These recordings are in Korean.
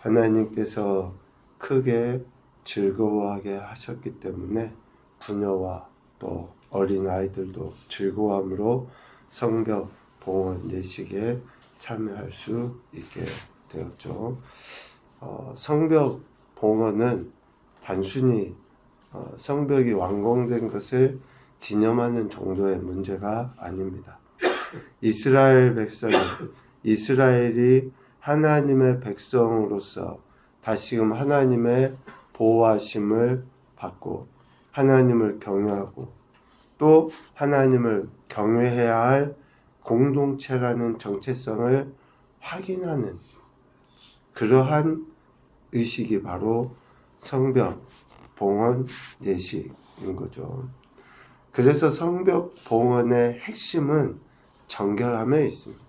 하나님께서 크게 즐거워하게 하셨기 때문에 부녀와 또 어린아이들도 즐거움으로 성벽 봉헌 예식에 참여할 수 있게 되었죠. 성벽 봉헌은 단순히 성벽이 완공된 것을 기념하는 정도의 문제가 아닙니다. 이스라엘이 하나님의 백성으로서 다시금 하나님의 보호하심을 받고 하나님을 경외하고 또 하나님을 경외해야 할 공동체라는 정체성을 확인하는 그러한 의식이 바로 성벽 봉헌 예식인 거죠. 그래서 성벽 봉헌의 핵심은 정결함에 있습니다.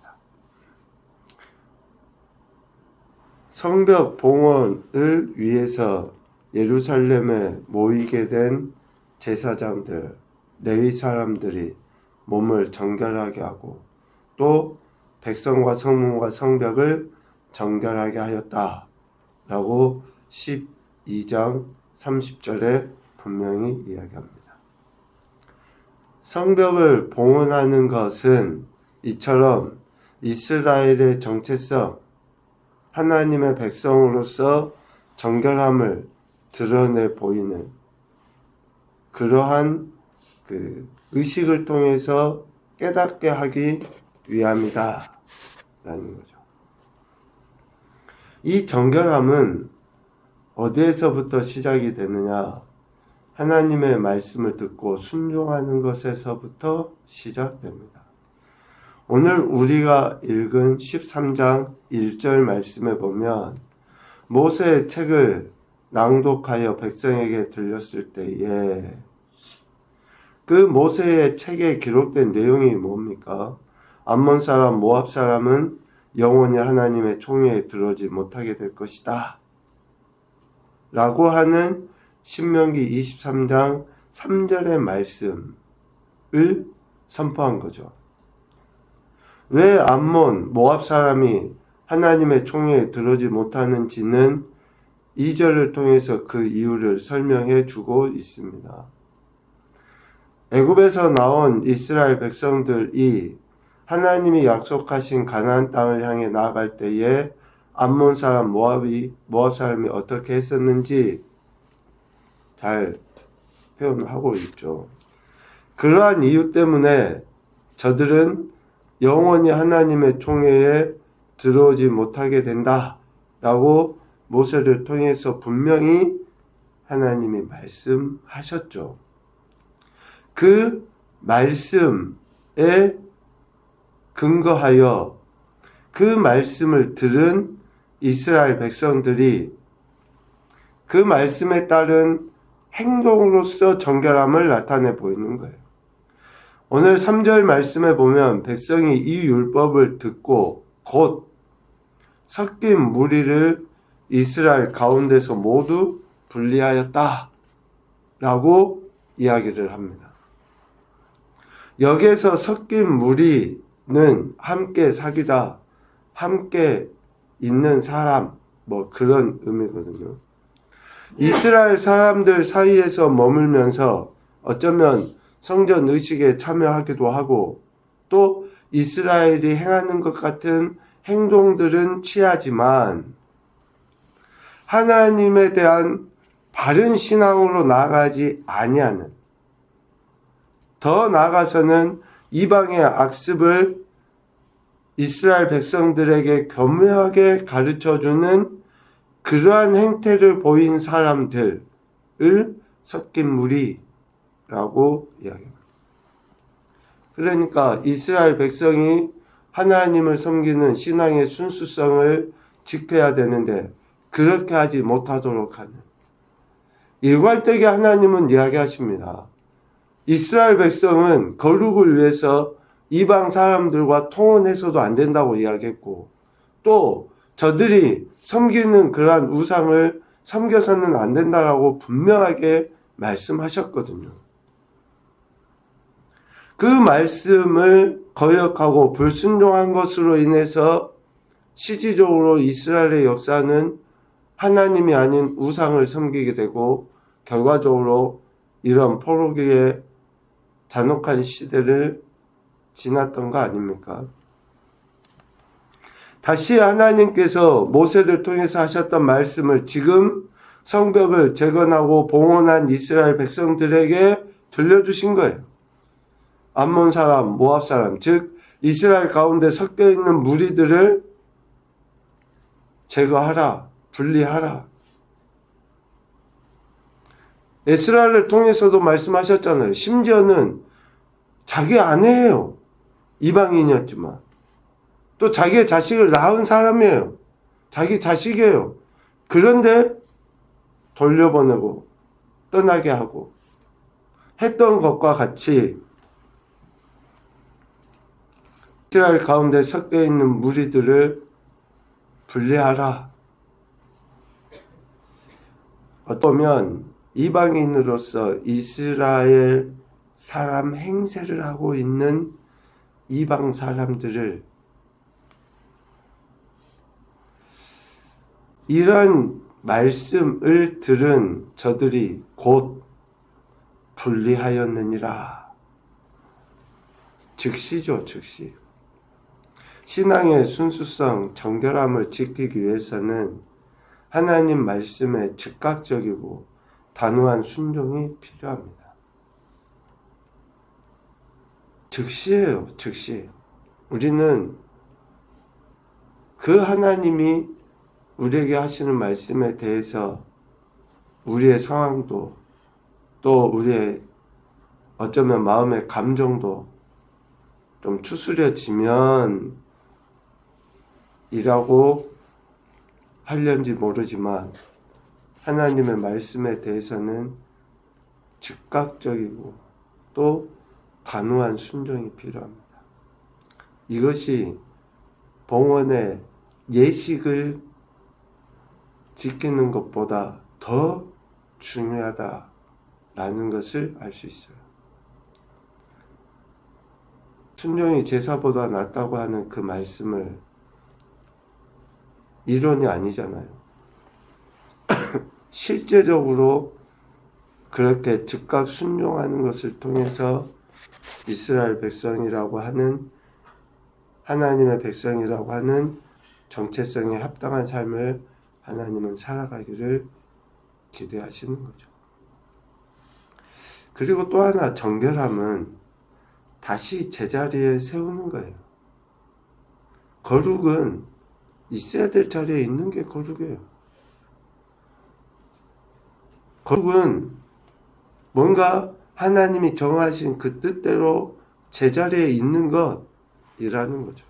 성벽 봉헌을 위해서 예루살렘에 모이게 된 제사장들, 레위 사람들이 몸을 정결하게 하고 또 백성과 성문과 성벽을 정결하게 하였다라고 12장 30절에 분명히 이야기합니다. 성벽을 봉헌하는 것은 이처럼 이스라엘의 정체성, 하나님의 백성으로서 정결함을 드러내 보이는 그러한 의식을 통해서 깨닫게 하기 위함이다 라는 거죠. 이 정결함은 어디에서부터 시작이 되느냐? 하나님의 말씀을 듣고 순종하는 것에서부터 시작됩니다. 오늘 우리가 읽은 13장 1절 말씀에 보면 모세의 책을 낭독하여 백성에게 들렸을 때에 그 모세의 책에 기록된 내용이 뭡니까? 암몬 사람, 모압 사람은 영원히 하나님의 총회에 들어오지 못하게 될 것이다 라고 하는 신명기 23장 3절의 말씀을 선포한 거죠. 왜 암몬, 모압 사람이 하나님의 총회에 들어오지 못하는지는 2절을 통해서 그 이유를 설명해 주고 있습니다. 애굽에서 나온 이스라엘 백성들이 하나님이 약속하신 가나안 땅을 향해 나아갈 때에 암몬 사람, 모압 사람이 어떻게 했었는지 잘 표현하고 있죠. 그러한 이유 때문에 저들은 영원히 하나님의 총회에 들어오지 못하게 된다라고 모세를 통해서 분명히 하나님이 말씀하셨죠. 그 말씀에 근거하여 그 말씀을 들은 이스라엘 백성들이 그 말씀에 따른 행동으로서 정결함을 나타내 보이는 거예요. 오늘 3절 말씀에 보면 백성이 이 율법을 듣고 곧 섞인 무리를 이스라엘 가운데서 모두 분리하였다 라고 이야기를 합니다. 여기에서 섞인 무리는 함께 사귀다, 함께 있는 사람, 그런 의미거든요. 이스라엘 사람들 사이에서 머물면서 어쩌면 성전 의식에 참여하기도 하고 또 이스라엘이 행하는 것 같은 행동들은 취하지만 하나님에 대한 바른 신앙으로 나아가지 아니하는, 더 나아가서는 이방의 악습을 이스라엘 백성들에게 교묘하게 가르쳐주는 그러한 행태를 보인 사람들을 섞인 무리라고 이야기합니다. 그러니까 이스라엘 백성이 하나님을 섬기는 신앙의 순수성을 지켜야 되는데 그렇게 하지 못하도록 하는, 일괄되게 하나님은 이야기하십니다. 이스라엘 백성은 거룩을 위해서 이방 사람들과 통혼해서도 안 된다고 이야기했고 또 저들이 섬기는 그러한 우상을 섬겨서는 안 된다라고 분명하게 말씀하셨거든요. 그 말씀을 거역하고 불순종한 것으로 인해서 실질적으로 이스라엘의 역사는 하나님이 아닌 우상을 섬기게 되고 결과적으로 이런 포로기의 잔혹한 시대를 지났던 거 아닙니까? 다시 하나님께서 모세를 통해서 하셨던 말씀을 지금 성벽을 재건하고 봉헌한 이스라엘 백성들에게 들려주신 거예요. 암몬 사람, 모압 사람, 즉 이스라엘 가운데 섞여 있는 무리들을 제거하라, 분리하라. 에스라를 통해서도 말씀하셨잖아요. 심지어는 자기 아내예요. 이방인이었지만. 또 자기의 자식을 낳은 사람이에요. 자기 자식이에요. 그런데 돌려보내고 떠나게 하고 했던 것과 같이 이스라엘 가운데 섞여 있는 무리들을 분리하라. 어쩌면 이방인으로서 이스라엘 사람 행세를 하고 있는 이방 사람들을 이런 말씀을 들은 저들이 곧 분리하였느니라. 즉시죠, 즉시. 신앙의 순수성, 정결함을 지키기 위해서는 하나님 말씀에 즉각적이고 단호한 순종이 필요합니다. 즉시예요, 즉시. 우리는 그 하나님이 우리에게 하시는 말씀에 대해서 우리의 상황도 또 우리의 어쩌면 마음의 감정도 좀 추스려지면 이라고 하려는지 모르지만 하나님의 말씀에 대해서는 즉각적이고 또 단호한 순종이 필요합니다. 이것이 봉헌의 예식을 지키는 것보다 더 중요하다라는 것을 알 수 있어요. 순종이 제사보다 낫다고 하는 그 말씀을 이론이 아니잖아요. 실제적으로 그렇게 즉각 순종하는 것을 통해서 이스라엘 백성이라고 하는 하나님의 백성이라고 하는 정체성에 합당한 삶을 하나님은 살아가기를 기대하시는 거죠. 그리고 또 하나 정결함은 다시 제자리에 세우는 거예요. 거룩은 있어야 될 자리에 있는 게 거룩이에요. 거룩은 뭔가 하나님이 정하신 그 뜻대로 제자리에 있는 것이라는 거죠.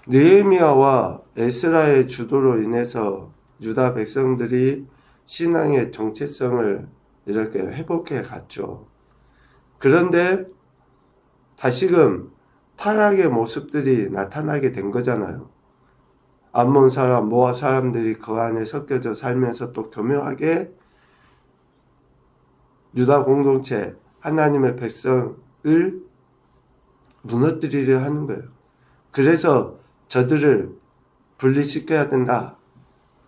느헤미야와 에스라의 주도로 인해서 유다 백성들이 신앙의 정체성을 이렇게 회복해 갔죠. 그런데 다시금 타락의 모습들이 나타나게 된 거잖아요. 암몬 사람, 모압 사람들이 그 안에 섞여져 살면서 또 교묘하게 유다 공동체, 하나님의 백성을 무너뜨리려 하는 거예요. 그래서 저들을 분리시켜야 된다,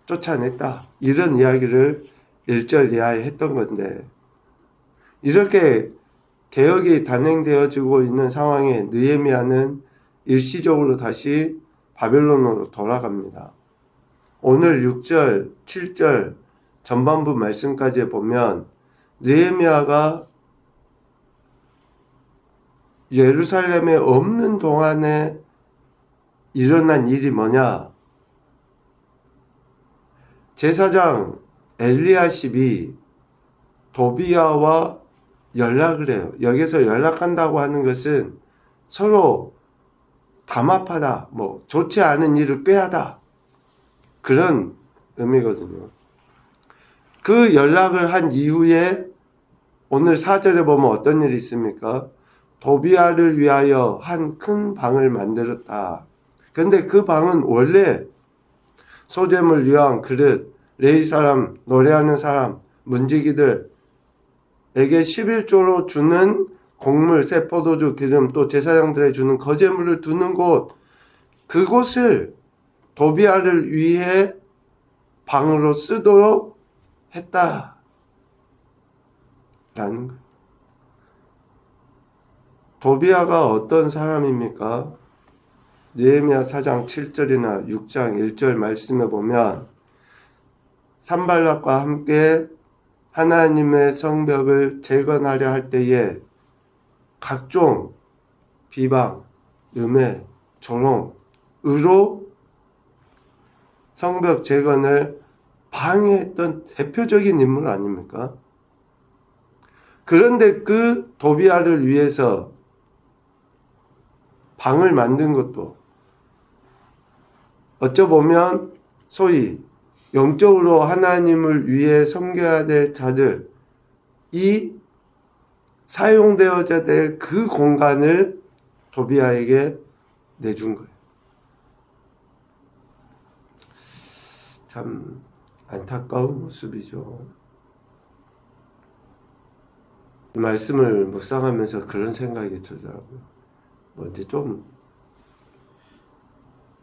쫓아냈다, 이런 이야기를 1절 이하에 했던 건데, 이렇게 개혁이 단행되어지고 있는 상황에 느헤미야는 일시적으로 다시 바벨론으로 돌아갑니다. 오늘 6절, 7절 전반부 말씀까지 보면 느헤미야가 예루살렘에 없는 동안에 일어난 일이 뭐냐? 제사장 엘리야십이 도비야와 연락을 해요. 여기서 연락한다고 하는 것은 서로 담합하다, 좋지 않은 일을 꾀하다, 그런 의미거든요. 그 연락을 한 이후에 오늘 4절에 보면 어떤 일이 있습니까? 도비야를 위하여 한 큰 방을 만들었다. 근데 그 방은 원래 소재물 위한 그릇, 레위 사람, 노래하는 사람, 문지기들에게 11조로 주는 곡물, 새 포도주, 기름, 또 제사장들에 주는 거제물을 두는 곳, 그곳을 도비야를 위해 방으로 쓰도록 했다라는 거예요. 도비아가 어떤 사람입니까? 느헤미야 4장 7절이나 6장 1절 말씀에 보면 산발락과 함께 하나님의 성벽을 재건하려 할 때에 각종 비방, 음해, 조롱으로 성벽 재건을 방해했던 대표적인 인물 아닙니까? 그런데 그 도비아를 위해서 방을 만든 것도 어쩌보면 소위 영적으로 하나님을 위해 섬겨야 될 자들, 이 사용되어야 될 그 공간을 도비아에게 내준 거예요. 참 안타까운 모습이죠. 이 말씀을 묵상하면서 그런 생각이 들더라고요. 이제 좀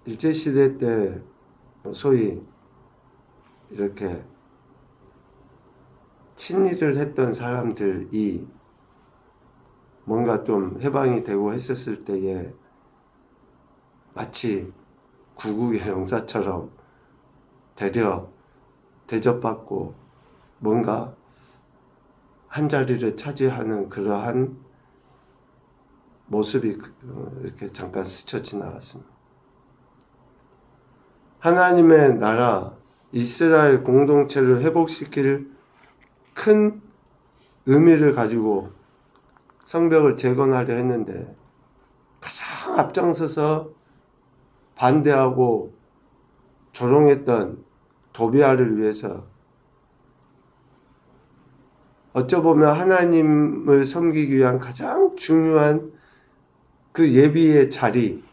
일제시대 때 소위 이렇게 친일을 했던 사람들이 뭔가 좀 해방이 되고 했었을 때에 마치 구국의 영사처럼 대접받고 뭔가 한 자리를 차지하는 그러한 모습이 이렇게 잠깐 스쳐 지나갔습니다. 하나님의 나라 이스라엘 공동체를 회복시킬 큰 의미를 가지고 성벽을 재건하려 했는데 가장 앞장서서 반대하고 조롱했던 도비아를 위해서 어쩌보면 하나님을 섬기기 위한 가장 중요한 그 예비의 자리를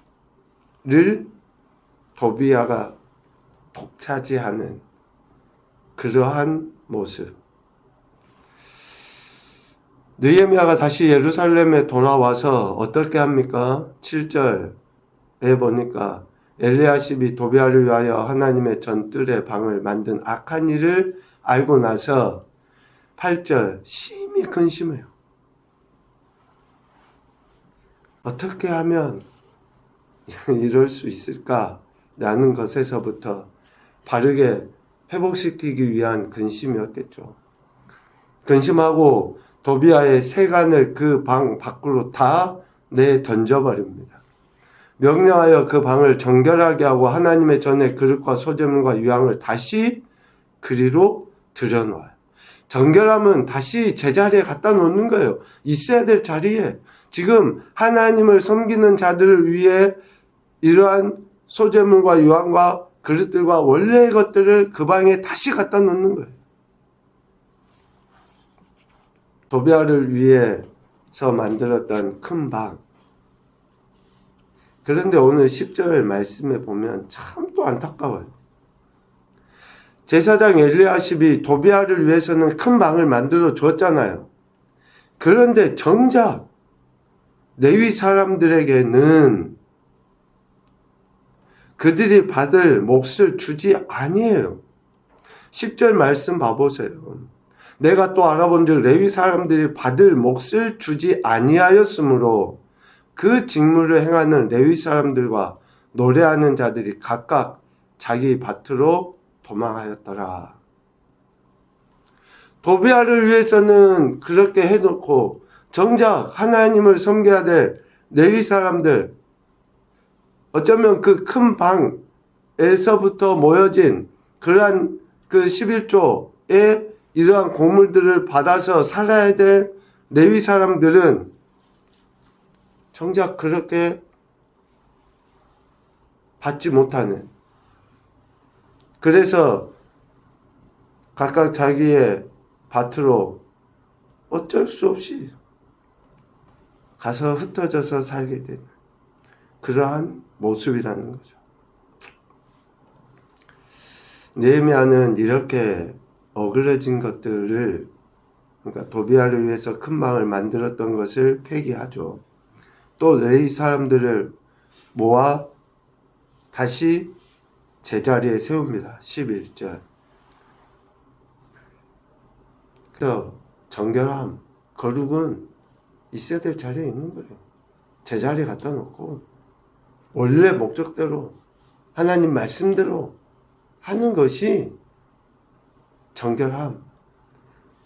도비아가 독차지하는 그러한 모습. 느헤미야가 다시 예루살렘에 돌아와서 어떻게 합니까? 7절에 보니까 엘리야십이 도비아를 위하여 하나님의 전뜰의 방을 만든 악한 일을 알고 나서 8절 심히 근심해요. 어떻게 하면 이럴 수 있을까라는 것에서부터 바르게 회복시키기 위한 근심이었겠죠. 근심하고 도비아의 세간을 그 방 밖으로 다 내던져버립니다. 명령하여 그 방을 정결하게 하고 하나님의 전에 그릇과 소재물과 유향을 다시 그리로 들여놓아요. 정결함은 다시 제자리에 갖다 놓는 거예요. 있어야 될 자리에. 지금 하나님을 섬기는 자들을 위해 이러한 소재물과 유향과 그릇들과 원래의 것들을 그 방에 다시 갖다 놓는 거예요. 도비아를 위해서 만들었던 큰 방. 그런데 오늘 10절 말씀에 보면 참 또 안타까워요. 제사장 엘리야십이 도비아를 위해서는 큰 방을 만들어 주었잖아요. 그런데 정작 레위 사람들에게는 그들이 받을 몫을 주지 아니에요. 10절 말씀 봐보세요. 내가 또 알아본즉 레위 사람들이 받을 몫을 주지 아니하였으므로 그 직무를 행하는 레위 사람들과 노래하는 자들이 각각 자기 밭으로 도망하였더라. 도비아를 위해서는 그렇게 해놓고 정작 하나님을 섬겨야 될 레위 사람들, 어쩌면 그 큰 방에서부터 모여진 그러한 그 11조의 이러한 고물들을 받아서 살아야 될 레위 사람들은 정작 그렇게 받지 못하는, 그래서 각각 자기의 밭으로 어쩔 수 없이 가서 흩어져서 살게 되는 그러한 모습이라는 거죠. 느헤미야는 이렇게 어그러진 것들을, 그러니까 도비아를 위해서 큰 방을 만들었던 것을 폐기하죠. 또 레위 사람들을 모아 다시 제자리에 세웁니다. 11절. 그래서 정결함, 거룩은 있어야 될 자리에 있는 거예요. 제자리에 갖다 놓고 원래 목적대로 하나님 말씀대로 하는 것이 정결함,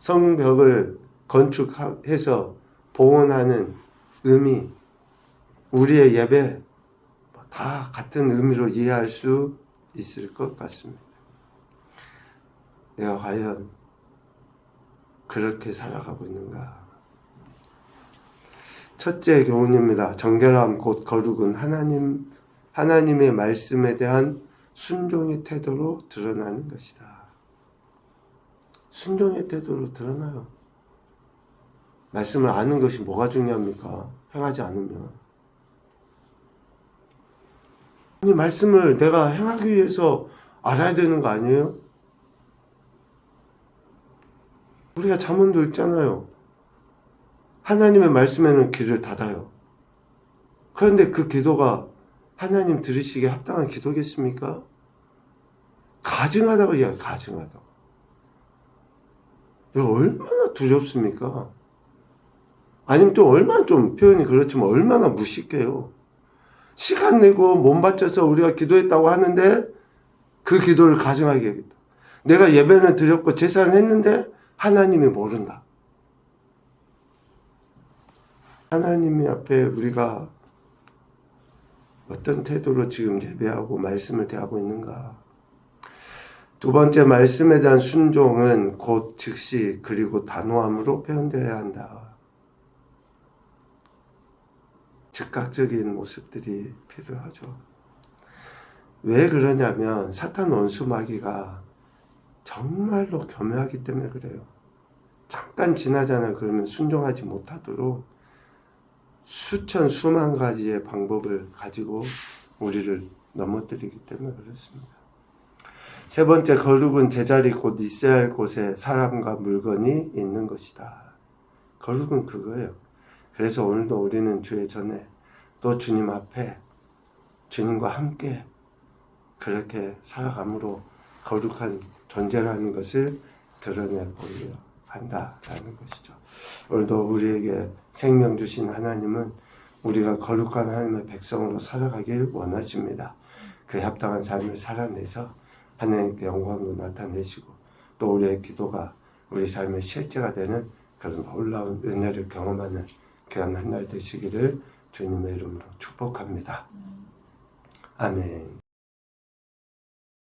성벽을 건축해서 봉헌하는 의미, 우리의 예배 다 같은 의미로 이해할 수 있을 것 같습니다. 내가 과연 그렇게 살아가고 있는가? 첫째 교훈입니다. 정결함 곧 거룩은 하나님의 말씀에 대한 순종의 태도로 드러나는 것이다. 순종의 태도로 드러나요. 말씀을 아는 것이 뭐가 중요합니까? 행하지 않으면. 이 말씀을 내가 행하기 위해서 알아야 되는 거 아니에요? 우리가 잠언도 읽잖아요. 하나님의 말씀에는 귀를 닫아요. 그런데 그 기도가 하나님 들으시기에 합당한 기도겠습니까? 가증하다고 얘기해요. 가증하다고. 이거 얼마나 두렵습니까? 아니면 또 얼마나 좀 표현이 그렇지만 얼마나 무식해요. 시간 내고 몸 바쳐서 우리가 기도했다고 하는데 그 기도를 가증하게 하겠다. 내가 예배는 드렸고 제사는 했는데 하나님이 모른다. 하나님 앞에 우리가 어떤 태도로 지금 예배하고 말씀을 대하고 있는가? 두 번째, 말씀에 대한 순종은 곧 즉시 그리고 단호함으로 표현되어야 한다. 즉각적인 모습들이 필요하죠. 왜 그러냐면 사탄 원수 마귀가 정말로 교묘하기 때문에 그래요. 잠깐 지나잖아요. 그러면 순종하지 못하도록 수천 수만 가지의 방법을 가지고 우리를 넘어뜨리기 때문에 그렇습니다. 세 번째, 거룩은 제자리 곧 있어야 할 곳에 사람과 물건이 있는 것이다. 거룩은 그거예요. 그래서 오늘도 우리는 주의 전에 또 주님 앞에 주님과 함께 그렇게 살아감으로 거룩한 존재라는 것을 드러내보려 한다라는 것이죠. 오늘도 우리에게 생명 주신 하나님은 우리가 거룩한 하나님의 백성으로 살아가길 원하십니다. 그 합당한 삶을 살아내서 하나님께 영광도 나타내시고 또 우리의 기도가 우리 삶의 실제가 되는 그런 놀라운 은혜를 경험하는 귀한 한 날 되시기를 주님의 이름으로 축복합니다. 아멘.